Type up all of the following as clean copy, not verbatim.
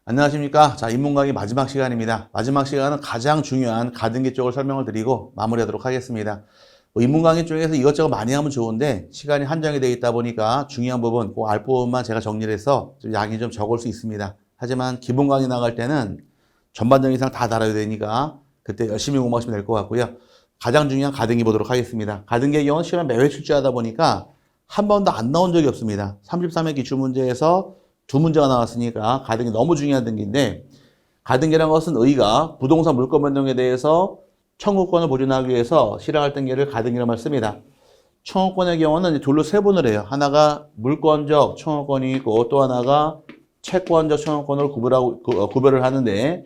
안녕하십니까. 자, 인문 강의 마지막 시간입니다. 마지막 시간은 가장 중요한 가등기 쪽을 설명을 드리고 마무리하도록 하겠습니다. 인문 강의 쪽에서 이것저것 많이 하면 좋은데 시간이 한정이 되어 있다 보니까 중요한 부분, 꼭 알 부분만 제가 정리를 해서 좀 양이 좀 적을 수 있습니다. 하지만 기본 강의 나갈 때는 전반적인 이상 다 다뤄야 되니까 그때 열심히 공부하시면 될 것 같고요. 가장 중요한 가등기 보도록 하겠습니다. 가등기의 경우는 시험 매회 출제하다 보니까 한 번도 안 나온 적이 없습니다. 33회 기출문제에서 두 문제가 나왔으니까 가등기 너무 중요한 등기인데, 가등기라는 것은 의가 부동산 물권 변동에 대해서 청구권을 보존하기 위해서 실행할 등기를 가등기라고 말씀니다. 청구권의 경우는 둘로 세분을 해요. 하나가 물권적 청구권이 있고 또 하나가 채권적 청구권으로 구별을 하는데,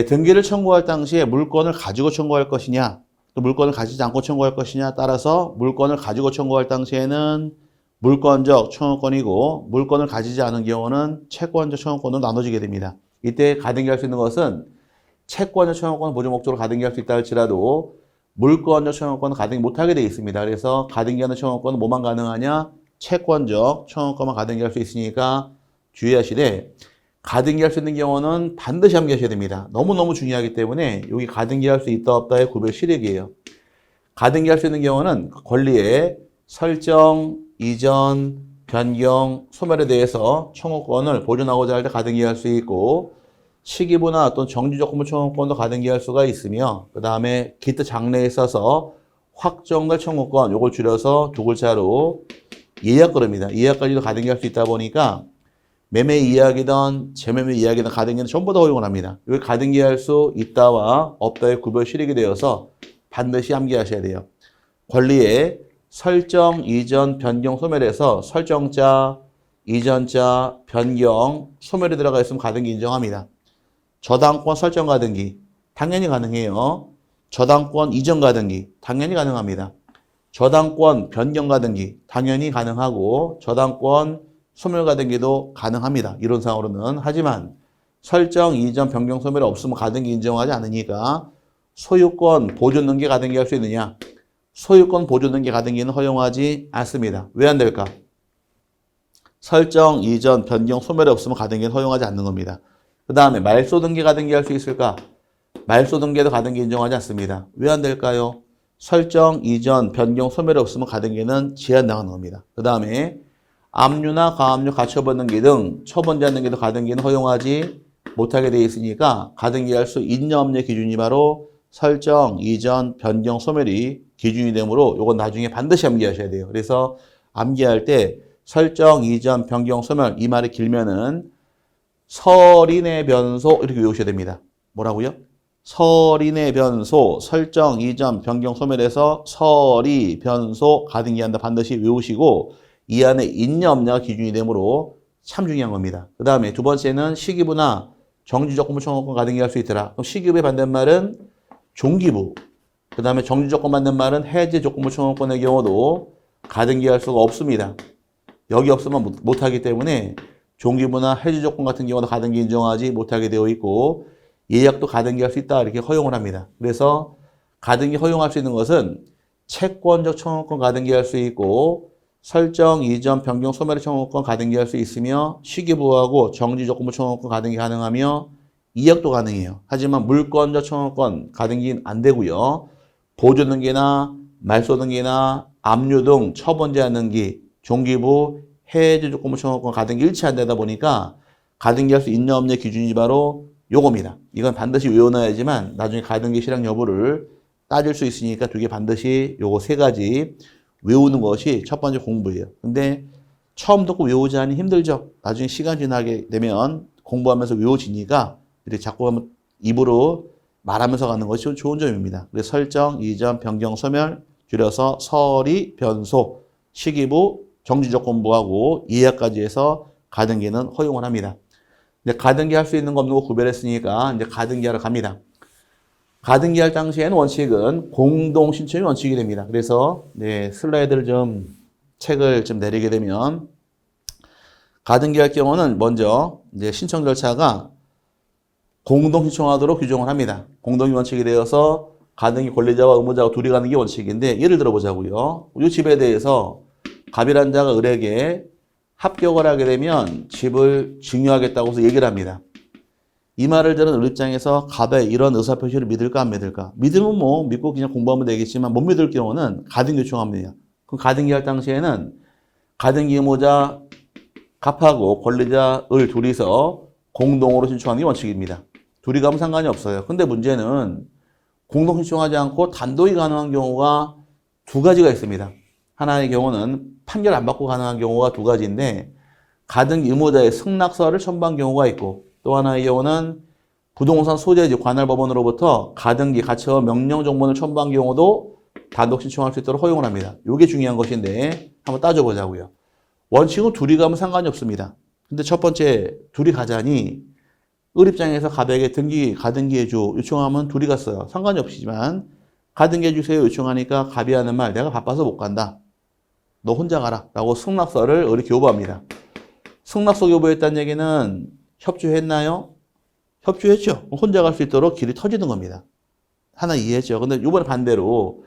등기를 청구할 당시에 물권을 가지고 청구할 것이냐 또 물권을 가지지 않고 청구할 것이냐 따라서 물권을 가지고 청구할 당시에는 물권적 청구권이고 물권을 가지지 않은 경우는 채권적 청구권으로 나눠지게 됩니다. 이때 가등기할 수 있는 것은 채권적 청구권 보존 목적으로 가등기할 수 있다 할지라도 물권적 청구권은 가등기 못하게 되어 있습니다. 그래서 가등기하는 청구권은 뭐만 가능하냐? 채권적 청구권만 가등기할 수 있으니까 주의하시되, 가등기할 수 있는 경우는 반드시 암기하셔야 됩니다. 너무너무 중요하기 때문에 여기 가등기할 수 있다 없다의 구별 실익이에요. 가등기할 수 있는 경우는 권리의 설정, 이전, 변경, 소멸에 대해서 청구권을 보존하고자 할 때 가등기할 수 있고, 시기부나 또는 정지조건부 청구권도 가등기할 수가 있으며, 그 다음에 기타 장래에 있어서 확정될 청구권, 요걸 줄여서 두 글자로 예약권입니다. 예약까지도 가등기할 수 있다 보니까 매매 이야기든 재매매 이야기든 가등기는 전부 다 허용을 합니다. 여기 가등기할 수 있다와 없다의 구별 실익이 되어서 반드시 암기하셔야 돼요. 권리의 설정, 이전, 변경, 소멸에서 설정자, 이전자, 변경, 소멸이 들어가 있으면 가등기 인정합니다. 저당권 설정 가등기 당연히 가능해요. 저당권 이전 가등기 당연히 가능합니다. 저당권 변경 가등기 당연히 가능하고 저당권 소멸 가등기도 가능합니다. 이론상으로는. 하지만 설정, 이전, 변경, 소멸이 없으면 가등기 인정하지 않으니까 소유권 보존 등기 가등기 할 수 있느냐? 소유권 보존 등기 가등기는 허용하지 않습니다. 왜 안 될까? 설정, 이전, 변경, 소멸이 없으면 가등기는 허용하지 않는 겁니다. 그 다음에 말소 등기 가등기 할 수 있을까? 말소 등기에도 가등기 인정하지 않습니다. 왜 안 될까요? 설정, 이전, 변경, 소멸이 없으면 가등기는 제한당하는 겁니다. 그 다음에 압류나 가압류, 가처분 등기 등 처분 제한 등기도 가등기는 허용하지 못하게 되어 있으니까 가등기할 수 있냐 없냐 기준이 바로 설정, 이전, 변경, 소멸이 기준이 되므로 이건 나중에 반드시 암기하셔야 돼요. 그래서 암기할 때 설정, 이전, 변경, 소멸 이 말이 길면은 설인의 변소 이렇게 외우셔야 됩니다. 뭐라고요? 설인의 변소, 설정, 이전, 변경, 소멸에서 설이, 변소, 가등기한다 반드시 외우시고 이 안에 있냐 없냐가 기준이 되므로 참 중요한 겁니다. 그 다음에 두 번째는 시기부나 정지조건부 청구권 가등기 할 수 있더라. 그럼 시기부의 반대말은 종기부. 그 다음에 정지조건 받는 말은 해제조건부 청구권의 경우도 가등기 할 수가 없습니다. 여기 없으면 못하기 때문에 종기부나 해제조건 같은 경우도 가등기 인정하지 못하게 되어 있고 예약도 가등기 할 수 있다 이렇게 허용을 합니다. 그래서 가등기 허용할 수 있는 것은 채권적 청구권 가등기 할 수 있고 설정, 이전, 변경, 소멸의 청구권 가등기 할 수 있으며 시기부하고 정지조건부 청구권 가등기 가능하며 이약도 가능해요. 하지만 물권적 청구권 가등기는 안 되고요. 보존 등기나 말소 등기나 압류 등 처분 제한 등기, 종기부, 해제 조건부 청구권 가등기 일치 안 되다 보니까 가등기 할 수 있냐 없냐 기준이 바로 요겁니다. 이건 반드시 외워놔야지만 나중에 가등기 실행 여부를 따질 수 있으니까 두 개 반드시 요거 세 가지 외우는 것이 첫 번째 공부예요. 근데 처음 듣고 외우지 않으니 힘들죠. 나중에 시간 지나게 되면 공부하면서 외워지니까 이렇게 자꾸 한번 입으로 말하면서 가는 것이 좋은 점입니다. 그래서 설정, 이전, 변경, 소멸 줄여서 설이, 변소, 시기부, 정지조건부하고 예약까지 해서 가등기는 허용을 합니다. 이제 가등기 할 수 있는 거 없는 거 구별했으니까 이제 가등기 하러 갑니다. 가등기 할 당시에는 원칙은 공동 신청이 원칙이 됩니다. 그래서 슬라이드를 책을 내리게 되면 가등기 할 경우는 먼저 이제 신청 절차가 공동 신청하도록 규정을 합니다. 공동이 원칙이 되어서 가등기 권리자와 의무자가 둘이 가는 게 원칙인데 예를 들어 보자고요. 이 집에 대해서 갑이란 자가 을에게 합격을 하게 되면 집을 증여하겠다고 해서 얘기를 합니다. 이 말을 들은 을 입장에서 갑의 이런 의사표시를 믿을까 안 믿을까? 믿으면 뭐 믿고 그냥 공부하면 되겠지만 못 믿을 경우는 가등기 요청합니다. 그럼 가등기 할 당시에는 가등기 의무자 갑하고 권리자 을 둘이서 공동으로 신청하는 게 원칙입니다. 둘이 가면 상관이 없어요. 근데 문제는 공동 신청하지 않고 단독이 가능한 경우가 두 가지가 있습니다. 하나의 경우는 판결 안 받고 가능한 경우가 두 가지인데 가등기 의무자의 승낙서를 첨부한 경우가 있고 또 하나의 경우는 부동산 소재지 관할법원으로부터 가등기 가처분 명령 정보를 첨부한 경우도 단독 신청할 수 있도록 허용을 합니다. 이게 중요한 것인데 한번 따져보자고요. 원칙은 둘이 가면 상관이 없습니다. 근데 첫 번째 둘이 가자니 을 입장에서 갑에게 가등기 해줘 요청하면 둘이 갔어요. 상관이 없지만 가등기 해주세요 요청하니까 갑이 하는 말 내가 바빠서 못 간다. 너 혼자 가라 라고 승낙서를 을이 교부합니다. 승낙서 교부했다는 얘기는 협조했나요? 협조했죠. 혼자 갈 수 있도록 길이 터지는 겁니다. 하나 이해했죠. 근데 이번에 반대로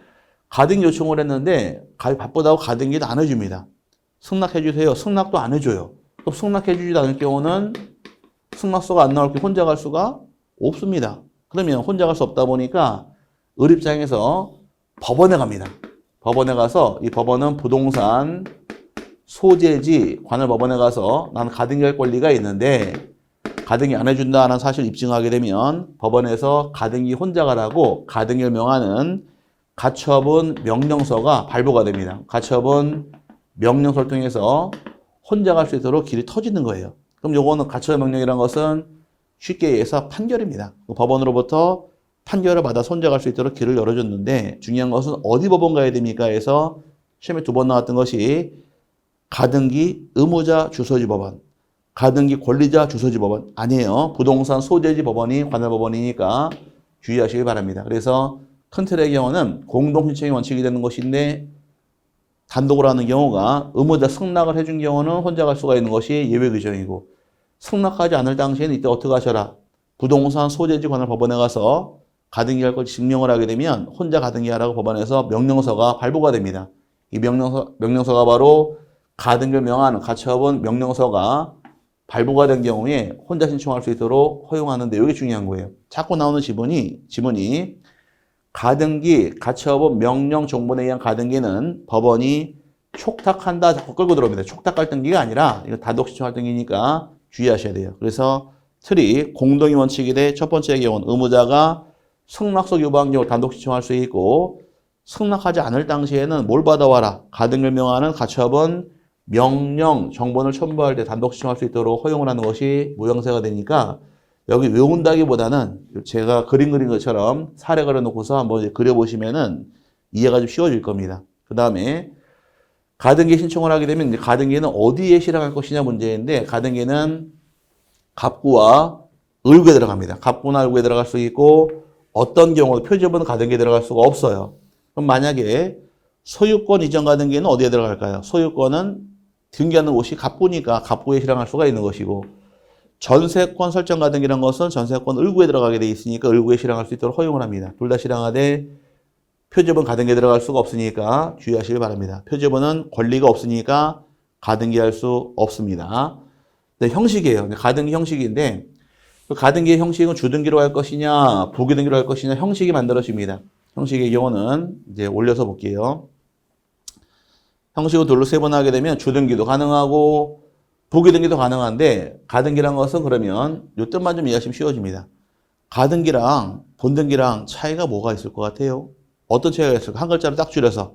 가등기 요청을 했는데 갑이 바쁘다고 가등기도 안 해줍니다. 승낙해주세요. 승낙도 안 해줘요. 또 승낙해주지도 않을 경우는 승낙서가 안 나올 때 혼자 갈 수가 없습니다. 그러면 혼자 갈 수 없다 보니까 을 입장에서 법원에 갑니다. 법원에 가서 이 법원은 부동산 소재지 관할법원에 가서 나는 가등기 할 권리가 있는데 가등기 안 해준다는 사실을 입증하게 되면 법원에서 가등기 혼자 가라고 가등기를 명하는 가처분 명령서가 발부가 됩니다. 가처분 명령서를 통해서 혼자 갈 수 있도록 길이 터지는 거예요. 그럼 요거는 가처분 명령이라는 것은 쉽게 얘기해서 판결입니다. 법원으로부터 판결을 받아 혼자 갈 수 있도록 길을 열어줬는데 중요한 것은 어디 법원 가야 됩니까? 해서 시험에 두 번 나왔던 것이 가등기 의무자 주소지 법원, 가등기 권리자 주소지 법원 아니에요. 부동산 소재지 법원이 관할법원이니까 주의하시기 바랍니다. 그래서 큰 틀의 경우는 공동신청이 원칙이 되는 것인데 단독으로 하는 경우가 의무자 승낙을 해준 경우는 혼자 갈 수가 있는 것이 예외 규정이고 승낙하지 않을 당시에는 이때 어떻게 하셔라. 부동산 소재지 관할법원에 가서 가등기 할 걸 증명을 하게 되면 혼자 가등기 하라고 법원에서 명령서가 발부가 됩니다. 이 명령서가 바로 가등기를 명하는 가처분 명령서가 발부가 된 경우에 혼자 신청할 수 있도록 허용하는데 이게 중요한 거예요. 자꾸 나오는 지문이 가등기, 가처분 명령 정보에 의한 가등기는 법원이 촉탁한다 자꾸 끌고 들어옵니다. 촉탁할 등기가 아니라 이거 단독 신청할 등기니까 주의하셔야 돼요. 그래서 틀이 공동의 원칙이 돼 첫 번째 경우는 의무자가 승낙서 교부한 경우 단독 신청할 수 있고 승낙하지 않을 당시에는 뭘 받아와라. 가등기를 명하는 가처분 명령 정본을 첨부할 때 단독 신청할 수 있도록 허용을 하는 것이 모형사가 되니까 여기 외운다기보다는 제가 그린 것처럼 사례 그려놓고서 한번 그려보시면은 이해가 좀 쉬워질 겁니다. 그 다음에 가등기 신청을 하게 되면 이제 가등기는 어디에 실행할 것이냐 문제인데 가등기는 갑구와 을구에 들어갑니다. 갑구나 을구에 들어갈 수 있고 어떤 경우 표지업은 가등기에 들어갈 수가 없어요. 그럼 만약에 소유권 이전 가등기는 어디에 들어갈까요? 소유권은 등기하는 곳이 갑구니까 갑구에 실행할 수가 있는 것이고 전세권 설정 가등기라는 것은 전세권 을구에 들어가게 돼 있으니까 을구에 실행할 수 있도록 허용을 합니다. 둘 다 실행하되 표지업은 가등기에 들어갈 수가 없으니까 주의하시길 바랍니다. 표지업은 권리가 없으니까 가등기 할 수 없습니다. 네, 형식이에요. 가등기 형식인데 그 가등기의 형식은 주등기로 할 것이냐 부기등기로 할 것이냐 형식이 만들어집니다. 형식의 경우는 이제 올려서 볼게요. 형식을 둘로 세분하게 되면 주등기도 가능하고 부기등기도 가능한데 가등기란 것은 그러면 이 뜻만 좀 이해하시면 쉬워집니다. 가등기랑 본등기랑 차이가 뭐가 있을 것 같아요? 어떤 차이가 있을까? 한 글자로 딱 줄여서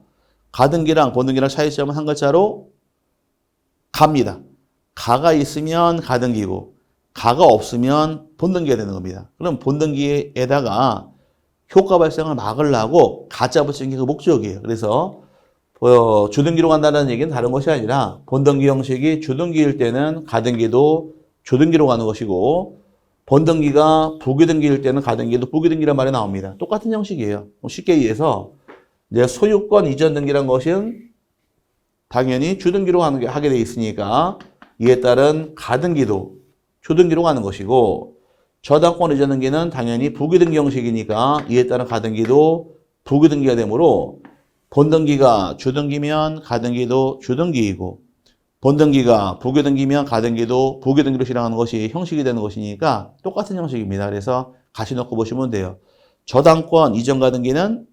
가등기랑 본등기랑 차이점은 한 글자로 가입니다. 가가 있으면 가등기고 가가 없으면 본등기가 되는 겁니다. 그럼 본등기에다가 효과 발생을 막으려고 가짜 붙인 게 그 목적이에요. 그래서 주등기로 간다는 얘기는 다른 것이 아니라 본등기 형식이 주등기일 때는 가등기도 주등기로 가는 것이고 본등기가 부기등기일 때는 가등기도 부기등기란 말이 나옵니다. 똑같은 형식이에요. 쉽게 이해해서 이제 소유권 이전 등기란 것은 당연히 주등기로 하게 돼 있으니까 이에 따른 가등기도 주등기로 가는 것이고 저당권 이전 등기는 당연히 부기등기 형식이니까 이에 따른 가등기도 부기등기가 되므로 본등기가 주등기면 가등기도 주등기이고 본등기가 부교등기면 가등기도 부교등기로 실행하는 것이 형식이 되는 것이니까 똑같은 형식입니다. 그래서 같이 넣고 보시면 돼요. 저당권 이전 가등기는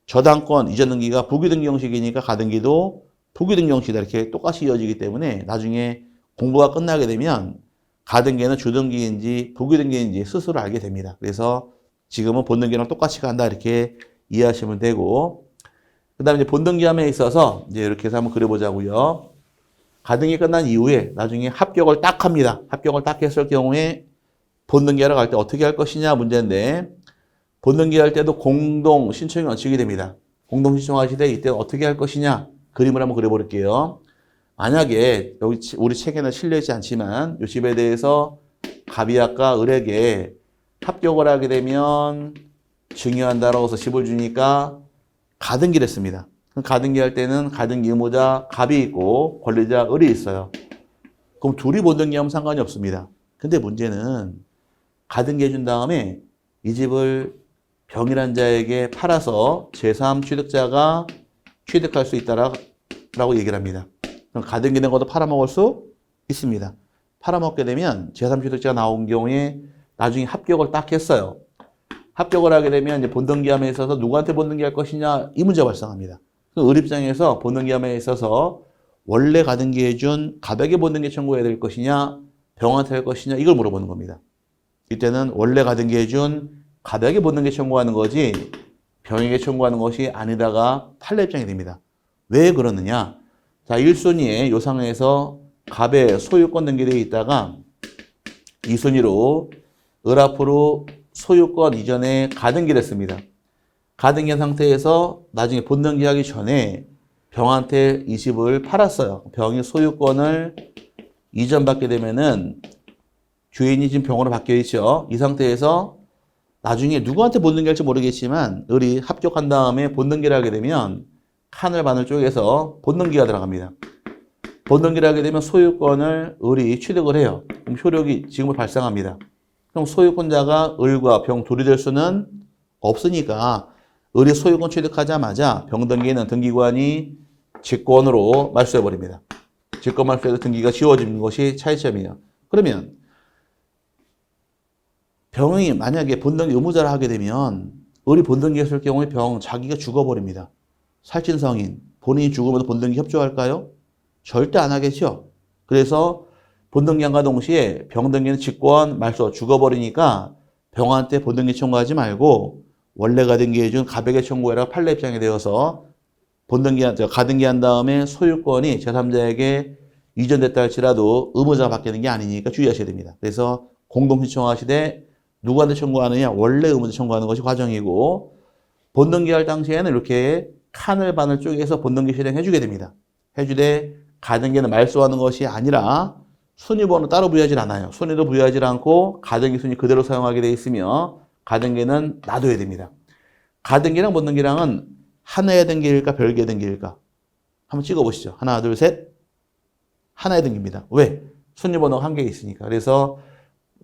저당권 이전 등기가 부교등기 형식이니까 가등기도 부교등기 형식이다. 이렇게 똑같이 이어지기 때문에 나중에 공부가 끝나게 되면 가등기는 주등기인지 부교등기인지 스스로 알게 됩니다. 그래서 지금은 본등기랑 똑같이 간다. 이렇게 이해하시면 되고, 그 다음에 이제 본등기함에 있어서 이제 이렇게 해서 한번 그려보자고요. 가등기 끝난 이후에 나중에 합격을 딱 합니다. 합격을 딱 했을 경우에 본등기하러 갈 때 어떻게 할 것이냐 문제인데, 본등기 할 때도 공동 신청이 원칙이 됩니다. 공동 신청하실 때 이때 어떻게 할 것이냐 그림을 한번 그려볼게요. 만약에 여기 우리 책에는 실려있지 않지만 이 집에 대해서 갑이약과 을에게 합격을 하게 되면 증여한다라고 해서 집을 주니까 가등기를 했습니다. 가등기 할 때는 가등기 의무자 갑이 있고 권리자 을이 있어요. 그럼 둘이 본등기하면 상관이 없습니다. 근데 문제는 가등기 해준 다음에 이 집을 병이란 자에게 팔아서 제3 취득자가 취득할 수 있다라고 얘기를 합니다. 그럼 가등기 된 것도 팔아먹을 수 있습니다. 팔아먹게 되면 제3 취득자가 나온 경우에 나중에 합격을 딱 했어요. 합격을 하게 되면 이제 본등기함에 있어서 누구한테 본등기할 것이냐 이 문제가 발생합니다. 을 입장에서 본등기함에 있어서 원래 가등기 해준 갑에게 본등기 청구해야 될 것이냐 병한테 할 것이냐 이걸 물어보는 겁니다. 이때는 원래 가등기 해준 갑에게 본등기 청구하는 거지 병에게 청구하는 것이 아니다가 판례 입장이 됩니다. 왜 그러느냐? 자, 1순위에 요 상황에서 갑의 소유권 등기되어 있다가 2순위로 을 앞으로 소유권 이전에 가등기를 했습니다. 가등기한 상태에서 나중에 본등기하기 전에 병한테 이 집을 팔았어요. 병이 소유권을 이전받게 되면은 주인이 지금 병으로 바뀌어 있죠. 이 상태에서 나중에 누구한테 본등기할지 모르겠지만 을이 합격한 다음에 본등기를 하게 되면 칸을 반을 쪼개서 본등기가 들어갑니다. 본등기를 하게 되면 소유권을 을이 취득을 해요. 그럼 효력이 지금은 발생합니다. 그럼 소유권자가 을과 병 둘이 될 수는 없으니까 을이 소유권 취득하자마자 병등기는 등기관이 직권으로 말소해버립니다. 직권 말소해서 등기가 지워지는 것이 차이점이에요. 그러면 병이 만약에 본등기 의무자를 하게 되면 을이 본등기했을 경우에 병 자기가 죽어버립니다. 살찐성인 본인이 죽으면 본등기 협조할까요? 절대 안 하겠죠. 그래서 본등기함과 동시에 병등기는 직권 말소 죽어버리니까 병한테 본등기 청구하지 말고 원래 가등기 해준 갑에게 청구해라 판례 입장이 되어서 가등기 한 다음에 소유권이 제3자에게 이전됐다 할지라도 의무자가 바뀌는 게 아니니까 주의하셔야 됩니다. 그래서 공동 신청하시되 누구한테 청구하느냐? 원래 의무자 청구하는 것이 과정이고 본등기 할 당시에는 이렇게 칸을 반을 쪼개서 본등기 실행해 주게 됩니다. 해주되 가등기는 말소하는 것이 아니라 순위번호 따로 부여하지 않아요. 순위도 부여하지 않고 가등기 순위 그대로 사용하게 돼 있으며 가등기는 놔둬야 됩니다. 가등기랑 본등기랑은 하나의 등기일까 별개의 등기일까? 한번 찍어보시죠. 하나, 둘, 셋. 하나의 등기입니다. 왜? 순위번호가 한 개 있으니까. 그래서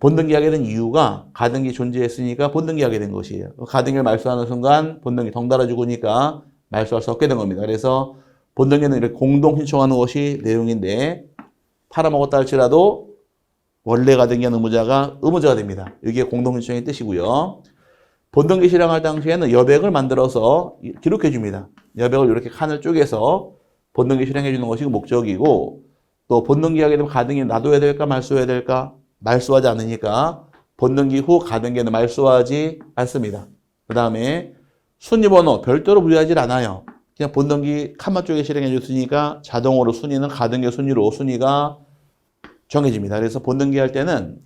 본등기하게 된 이유가 가등기 존재했으니까 본등기하게 된 것이에요. 가등기를 말소하는 순간 본등기 덩달아 죽으니까 말소할 수 없게 된 겁니다. 그래서 본등기는 이렇게 공동 신청하는 것이 내용인데 팔아먹었다 할지라도 원래 가등기한 의무자가 됩니다. 이게 공동 신청의 뜻이고요. 본등기 실행할 당시에는 여백을 만들어서 기록해 줍니다. 여백을 이렇게 칸을 쪼개서 본등기 실행해 주는 것이 목적이고 또 본등기 하게 되면 가등기 놔둬야 될까 말소해야 될까? 말소하지 않으니까 본등기 후 가등기는 말소하지 않습니다. 그 다음에 순위번호 별도로 부여하지 않아요. 그냥 본등기 칸만 쪼개 실행해 줬으니까 자동으로 순위는 가등기 순위로 순위가 정해집니다. 그래서 본등기 할 때는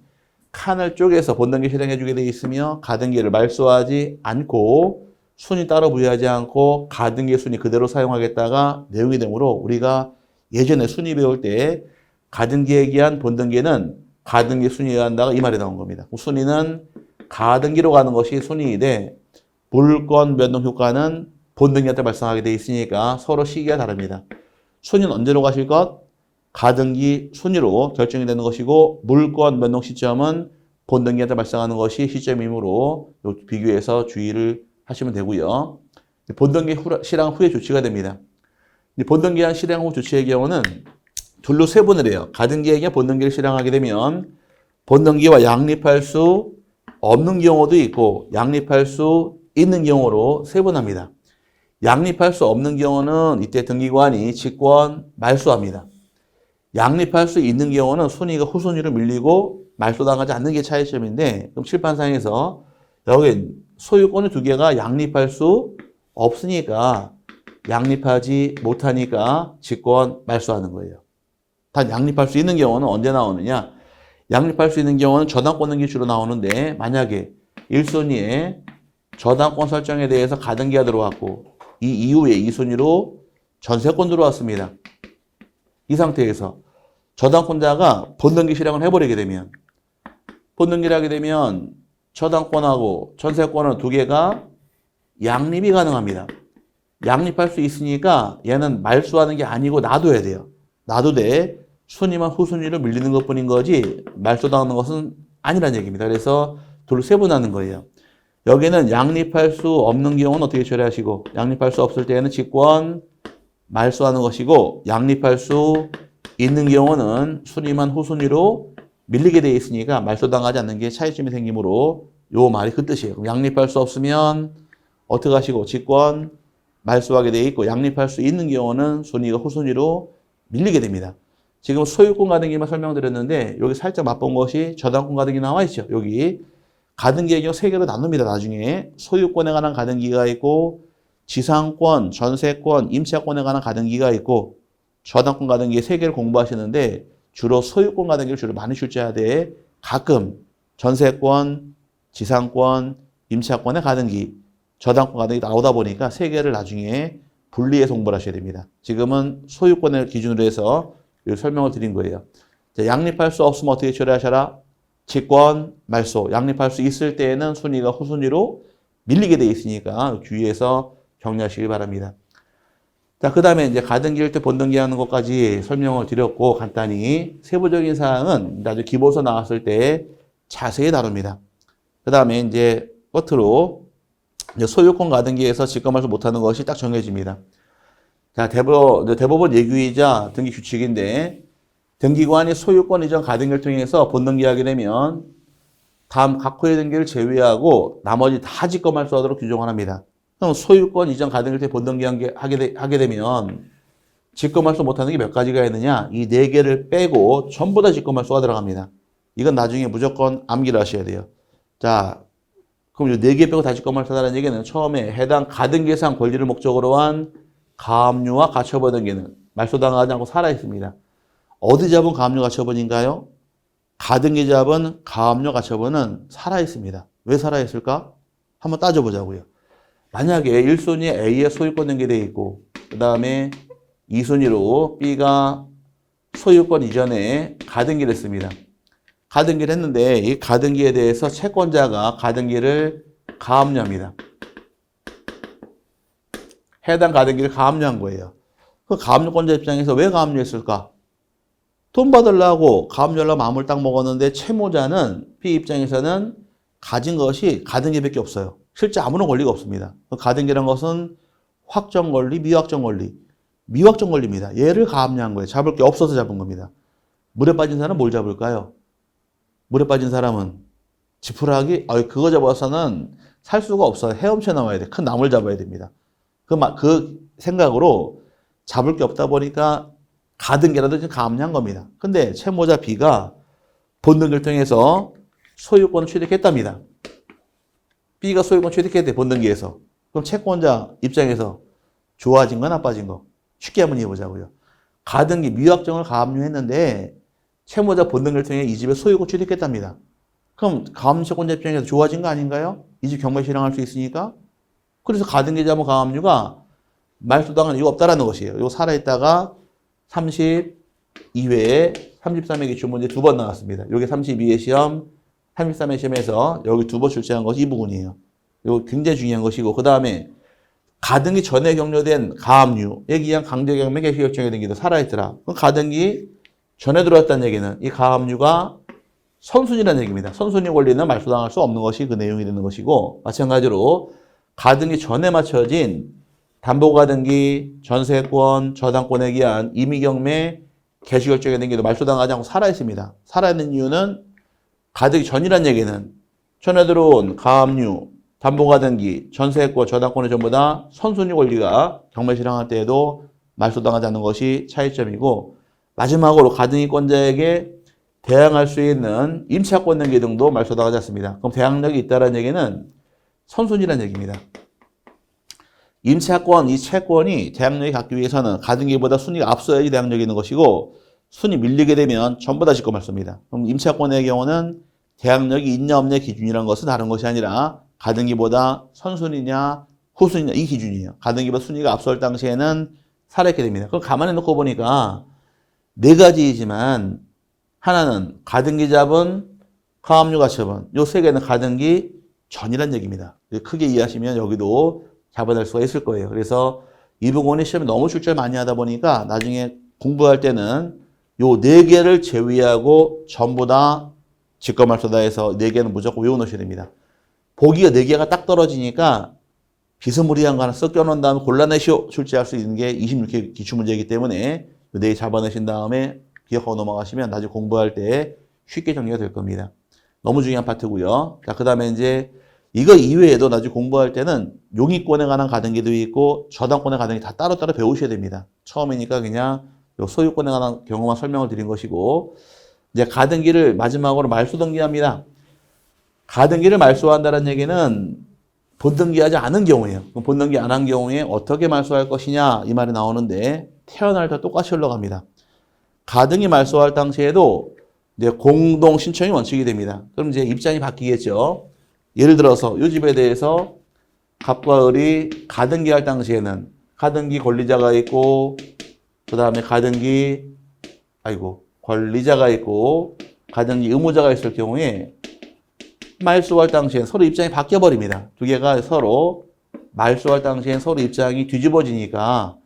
칸을 쪼개서 본등기 실행해 주게 되어 있으며 가등기를 말소하지 않고 순위 따로 부여하지 않고 가등기 순위 그대로 사용하겠다가 내용이 되므로 우리가 예전에 순위 배울 때 가등기에 기한 본등기는 가등기 순위여야 한다가 이 말이 나온 겁니다. 순위는 가등기로 가는 것이 순위인데 물권 변동 효과는 본등기한테 발생하게 되어 있으니까 서로 시기가 다릅니다. 순위는 언제로 가실 것? 가등기 순위로 결정이 되는 것이고 물권 변동 시점은 본등기한테 발생하는 것이 시점이므로 비교해서 주의를 하시면 되고요. 본등기 실행 후에 조치가 됩니다. 본등기한 실행 후 조치의 경우는 둘로 세분을 해요. 가등기에게 본등기를 실행하게 되면 본등기와 양립할 수 없는 경우도 있고 양립할 수 있는 경우로 세분합니다. 양립할 수 없는 경우는 이때 등기관이 직권 말소합니다. 양립할 수 있는 경우는 순위가 후순위로 밀리고 말소당하지 않는 게 차이점인데 그럼 칠판상에서 여기 소유권의 두 개가 양립할 수 없으니까 양립하지 못하니까 직권 말소하는 거예요. 단 양립할 수 있는 경우는 언제 나오느냐? 양립할 수 있는 경우는 저당권 등기 주로 나오는데 만약에 1순위에 저당권 설정에 대해서 가등기가 들어왔고 이 이후에 2순위로 전세권 들어왔습니다. 이 상태에서 저당권자가 본등기 실행을 해버리게 되면 본등기를 하게 되면 저당권하고 전세권은 두 개가 양립이 가능합니다. 양립할 수 있으니까 얘는 말소하는 게 아니고 놔둬야 돼요. 놔두되 순위만 후순위로 밀리는 것뿐인 거지 말소당하는 것은 아니란 얘기입니다. 그래서 둘 세분하는 거예요. 여기는 양립할 수 없는 경우는 어떻게 처리하시고 양립할 수 없을 때에는 직권 말소하는 것이고 양립할 수 있는 경우는 순위만 후순위로 밀리게 되어 있으니까 말소당하지 않는 게 차이점이 생기므로 요 말이 그 뜻이에요. 그럼 양립할 수 없으면 어떻게 하시고 직권 말소하게 되어 있고 양립할 수 있는 경우는 순위가 후순위로 밀리게 됩니다. 지금 소유권 가등기만 설명드렸는데 여기 살짝 맛본 것이 저당권 가등기 나와 있죠. 여기 가등기의 경우 세 개로 나눕니다. 나중에 소유권에 관한 가등기가 있고 지상권, 전세권, 임차권에 관한 가등기가 있고 저당권 가등기 세 개를 공부하시는데 주로 소유권 가등기를 주로 많이 출제하되 가끔 전세권, 지상권, 임차권의 가등기, 저당권 가등기 나오다 보니까 세 개를 나중에 분리해서 공부를 하셔야 됩니다. 지금은 소유권을 기준으로 해서 설명을 드린 거예요. 자, 양립할 수 없으면 어떻게 처리하셔라? 직권, 말소. 양립할 수 있을 때에는 순위가 후순위로 밀리게 돼 있으니까 주의해서 정리하시기 바랍니다. 자, 그 다음에 이제 가등기일 때 본등기 하는 것까지 설명을 드렸고, 간단히 세부적인 사항은 나중에 기본서 나왔을 때 자세히 다룹니다. 그 다음에 이제 끝으로 이제 소유권 가등기에서 직권 말소 못하는 것이 딱 정해집니다. 자, 대법원 예규이자 등기 규칙인데, 등기관이 소유권 이전 가등기를 통해서 본등기하게 되면 다음 각 호의 등기를 제외하고 나머지 다 직권 말소하도록 규정을 합니다. 그럼 소유권 이전 가등기일 때 본등기하게 되면 직권 말소 못하는 게 몇 가지가 있느냐? 이 네 개를 빼고 전부 다 직권 말소가 들어갑니다. 이건 나중에 무조건 암기를 하셔야 돼요. 자, 그럼 이 네 개 빼고 다 직권 말소하다는 얘기는 처음에 해당 가등기상 권리를 목적으로 한 가압류와 가처분 등기는 말소당하지 않고 살아있습니다. 어디 잡은 가압류 가처분인가요? 가등기 잡은 가압류 가처분은 살아있습니다. 왜 살아있을까? 한번 따져보자고요. 만약에 1순위에 A의 소유권 등기되어 있고 그 다음에 2순위로 B가 소유권 이전에 가등기를 했습니다. 가등기를 했는데 이 가등기에 대해서 채권자가 가등기를 가압류합니다. 해당 가등기를 가압류한 거예요. 그 가압류권자 입장에서 왜 가압류했을까? 돈 받으려고 가압류하려고 마음을 딱 먹었는데 채무자는 B 입장에서는 가진 것이 가등기밖에 없어요. 실제 아무런 권리가 없습니다. 가등기란 것은 확정 권리, 미확정 권리. 미확정 권리입니다. 얘를 가압류한 거예요. 잡을 게 없어서 잡은 겁니다. 물에 빠진 사람은 뭘 잡을까요? 물에 빠진 사람은 지푸라기? 그거 잡아서는 살 수가 없어요. 헤엄쳐 나와야 돼. 큰 나무를 잡아야 됩니다. 그 생각으로 잡을 게 없다 보니까 가등기라도 지금 가압류한 겁니다. 근데 채무자 B가 본등기를 통해서 소유권을 취득했답니다. B가 소유권 취득했대, 본등기에서. 그럼 채권자 입장에서 좋아진 거, 나빠진 거? 쉽게 한번 해보자고요. 가등기 미확정을 가압류했는데 채무자 본등기를 통해 이 집에 소유권 취득했답니다. 그럼 가압류 채권자 입장에서 좋아진 거 아닌가요? 이 집 경매 실행할 수 있으니까. 그래서 가등기 잡은 가압류가 말소당할 이유가 없다라는 것이에요. 이거 살아있다가 32회에 33회 기출문제 2번 나왔습니다. 여기 32회 시험, 33회 시험에서 여기 2번 출제한 것이 이 부분이에요. 이거 굉장히 중요한 것이고, 그 다음에 가등기 전에 격려된 가압류에 기한 강제경매 개시결정의 등기도 살아있더라. 그럼 가등기 전에 들어왔다는 얘기는 이 가압류가 선순위라는 얘기입니다. 선순위 권리는 말소당할 수 없는 것이 그 내용이 되는 것이고, 마찬가지로 가등기 전에 맞춰진 담보가등기, 전세권, 저당권에 기한 임의경매 개시 결정이 된 게 말소당하지 않고 살아있습니다. 살아있는 이유는 가등기 전이란 얘기는 전에 들어온 가압류, 담보가등기, 전세권, 저당권의 전부 다 선순위 권리가 경매 실행할 때에도 말소당하지 않는 것이 차이점이고 마지막으로 가등기권자에게 대항할 수 있는 임차권 등기 등도 말소당하지 않습니다. 그럼 대항력이 있다는 얘기는 선순위라는 얘기입니다. 임차권, 이 채권이 대항력이 갖기 위해서는 가등기보다 순위가 앞서야지 대항력이 있는 것이고 순위 밀리게 되면 전부 다 직권 말소입니다. 그럼 임차권의 경우는 대항력이 있냐 없냐의 기준이라는 것은 다른 것이 아니라 가등기보다 선순위냐 후순위냐 이 기준이에요. 가등기보다 순위가 앞설 당시에는 살아있게 됩니다. 그럼 가만히 놓고 보니까 네 가지이지만 하나는 가등기 잡은 가압류 가처분, 요 세 개는 가등기 전이란 얘기입니다. 크게 이해하시면 여기도 잡아낼 수가 있을 거예요. 그래서 이 부분이 시험에 너무 출제를 많이 하다 보니까 나중에 공부할 때는 요 네 개를 제외하고 전부 다 직권말소다 해서 네 개는 무조건 외워놓으셔야 됩니다. 보기가 네 개가 딱 떨어지니까 비스무리한 거 하나 섞 껴놓은 다음에 골라내시오 출제할 수 있는 게 26회 기출문제이기 때문에 네 개 잡아내신 다음에 기억하고 넘어가시면 나중에 공부할 때 쉽게 정리가 될 겁니다. 너무 중요한 파트고요. 자, 그 다음에 이제 이거 이외에도 나중에 공부할 때는 용의권에 관한 가등기도 있고 저당권에 가등기 다 따로따로 배우셔야 됩니다. 처음이니까 그냥 요 소유권에 관한 경우만 설명을 드린 것이고 이제 가등기를 마지막으로 말소등기합니다. 가등기를 말소한다는 얘기는 본등기하지 않은 경우예요. 본등기 안 한 경우에 어떻게 말소할 것이냐 이 말이 나오는데 태어날 때 똑같이 흘러갑니다. 가등기 말소할 당시에도 이제 공동 신청이 원칙이 됩니다. 그럼 이제 입장이 바뀌겠죠. 예를 들어서 이 집에 대해서 갑과 을이 가등기 할 당시에는 가등기 권리자가 있고 그 다음에 가등기 권리자가 있고 가등기 의무자가 있을 경우에 말소할 당시엔 서로 입장이 바뀌어버립니다. 두 개가 서로 말소할 당시엔 서로 입장이 뒤집어지니까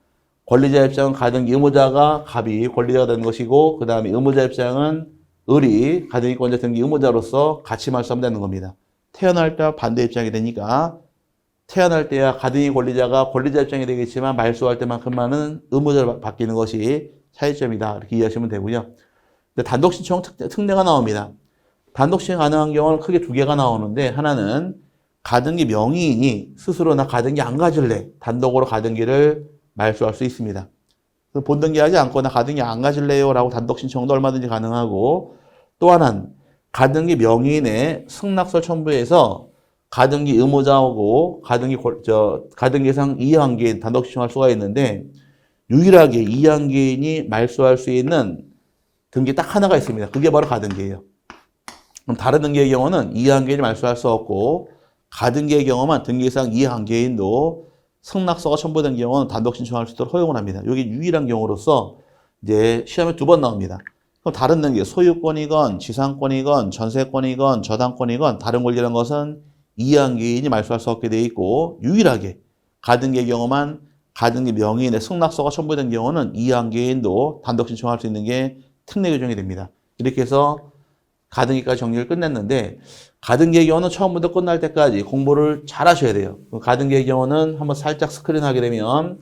권리자 입장은 가등기 의무자가 갑이 권리자가 되는 것이고 그 다음에 의무자 입장은 을이 가등기권자 등기 의무자로서 같이 말소하면 되는 겁니다. 태어날 때 반대 입장이 되니까 태어날 때야 가등기 권리자가 권리자 입장이 되겠지만 말소할 때만큼만은 의무자로 바뀌는 것이 차이점이다. 이렇게 이해하시면 되고요. 근데 단독 신청 특례가 나옵니다. 단독 신청 가능한 경우는 크게 두 개가 나오는데 하나는 가등기 명의인이 스스로 나 가등기 안 가질래. 단독으로 가등기를 말소할 수 있습니다. 본등기하지 않거나 가등기 안 가질래요 라고 단독 신청도 얼마든지 가능하고 또 하나는 가등기 명의인의 승낙설 첨부해서 가등기 의무자하고 가등기상 이해관계인 단독 신청할 수가 있는데 유일하게 이해관계인이 말소할 수 있는 등기 딱 하나가 있습니다. 그게 바로 가등기예요. 그럼 다른 등기의 경우는 이해관계인이 말소할 수 없고 가등기의 경우만 등기상 이해관계인도 승낙서가 첨부된 경우는 단독 신청할 수 있도록 허용을 합니다. 이게 유일한 경우로서 이제 시험에 두 번 나옵니다. 그럼 다른 등기, 소유권이건 지상권이건 전세권이건 저당권이건 다른 권리라는 것은 이해관계인이 말소할 수 없게 되어 있고 유일하게 가등기의 경우만 가등기 명의인의 승낙서가 첨부된 경우는 이해관계인도 단독 신청할 수 있는 게 특례 규정이 됩니다. 이렇게 해서 가등기까지 정리를 끝냈는데 가등기의 경우는 처음부터 끝날 때까지 공부를 잘 하셔야 돼요. 가등기의 경우는 한번 살짝 스크린하게 되면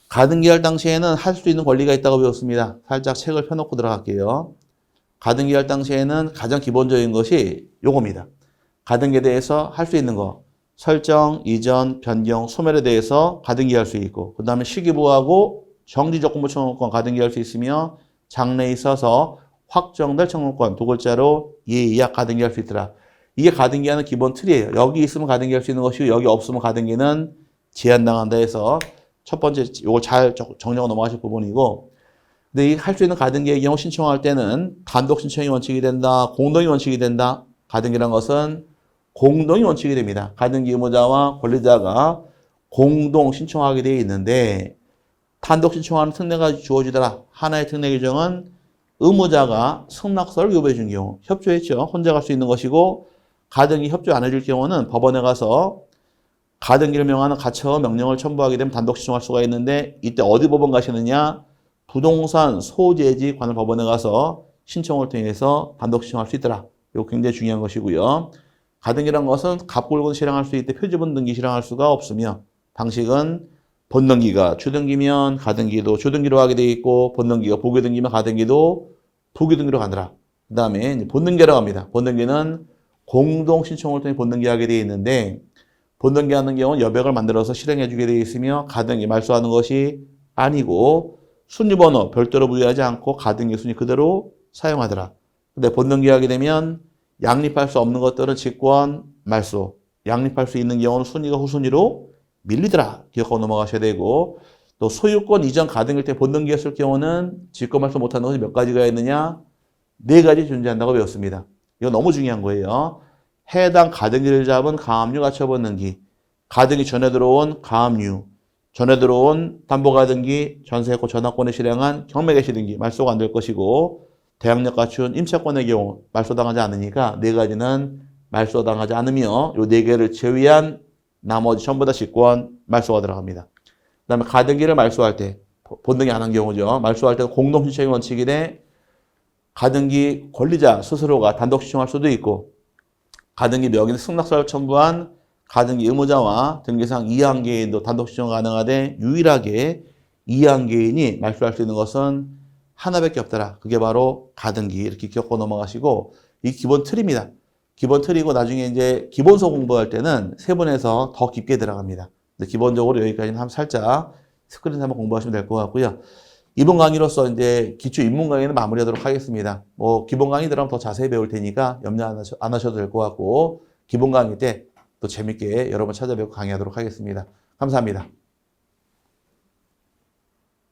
가등기 할 당시에는 할 수 있는 권리가 있다고 배웠습니다. 살짝 책을 펴놓고 들어갈게요. 가등기 할 당시에는 가장 기본적인 것이 요겁니다. 가등기에 대해서 할 수 있는 거 설정, 이전, 변경, 소멸에 대해서 가등기 할 수 있고 그 다음에 시기부하고 정지조건부 청구권 가등기 할 수 있으며 장래에 있어서 확정될 청구권 두 글자로 예약 가등기 할 수 있더라. 이게 가등기하는 기본 틀이에요. 여기 있으면 가등기 할 수 있는 것이고 여기 없으면 가등기는 제한당한다 해서 첫 번째 이걸 잘 정리하고 넘어가실 부분이고 근데 이 할 수 있는 가등기의 경우 신청할 때는 단독 신청이 원칙이 된다. 공동이 원칙이 된다. 가등기란 것은 공동이 원칙이 됩니다. 가등기 의무자와 권리자가 공동 신청하게 되어 있는데 단독 신청하는 특례가 주어지더라. 하나의 특례 규정은 의무자가 승낙서를 요구해 준 경우 협조했죠. 혼자 갈 수 있는 것이고 가등기 협조 안 해줄 경우는 법원에 가서 가등기를 명하는 가처 명령을 첨부하게 되면 단독 신청할 수가 있는데 이때 어디 법원 가시느냐? 부동산 소재지 관할 법원에 가서 신청을 통해서 단독 신청할 수 있더라. 이거 굉장히 중요한 것이고요. 가등기란 것은 갑골곤 실행할 수 있되 표지분 등기 실행할 수가 없으며 방식은 본등기가 주등기면 가등기도 주등기로 하게 돼 있고 본등기가 부기등기면 가등기도 부기등기로 가더라. 그 다음에 본등기라고 합니다. 본등기는 공동 신청을 통해 본등기하게 되어 있는데 본등기하는 경우는 여백을 만들어서 실행해 주게 되어 있으며 가등기 말소하는 것이 아니고 순위번호 별도로 부여하지 않고 가등기 순위 그대로 사용하더라. 근데 본등기하게 되면 양립할 수 없는 것들은 직권 말소, 양립할 수 있는 경우는 순위가 후순위로 밀리더라. 기억하고 넘어가셔야 되고 또 소유권 이전 가등기일 때 본등기했을 경우는 직권 말소 못하는 것이 몇 가지가 있느냐? 4가지 존재한다고 배웠습니다. 이거 너무 중요한 거예요. 해당 가등기를 잡은 가압류 가처분등기, 가등기 전에 들어온 가압류, 전에 들어온 담보가등기, 전세했고 전화권을 실행한 경매개시등기 말소가 안 될 것이고 대항력 갖춘 임차권의 경우 말소당하지 않으니까 4가지는 말소당하지 않으며 요 4개를 제외한 나머지 전부 다 직권 말소가 들어갑니다. 그 다음에 가등기를 말소할 때 본등기 안 한 경우죠. 말소할 때 공동신청의 원칙이래 가등기 권리자 스스로가 단독 신청할 수도 있고 가등기 명의는 승낙서를 첨부한 가등기 의무자와 등기상 이항개인도 단독 신청 가능하되 유일하게 이항개인이 말소할 수 있는 것은 하나밖에 없더라. 그게 바로 가등기. 이렇게 기억하고 넘어가시고 이 기본 틀입니다. 기본 틀이고 나중에 이제 기본서 공부할 때는 세분해서 더 깊게 들어갑니다. 근데 기본적으로 여기까지는 한번 살짝 스크린에서 한번 공부하시면 될 것 같고요. 이번 강의로서 이제 기초 입문 강의는 마무리하도록 하겠습니다. 뭐 기본 강의 들어가면 더 자세히 배울 테니까 염려 안 하셔도 될 것 같고 기본 강의 때 또 재밌게 여러분 찾아뵙고 강의하도록 하겠습니다. 감사합니다.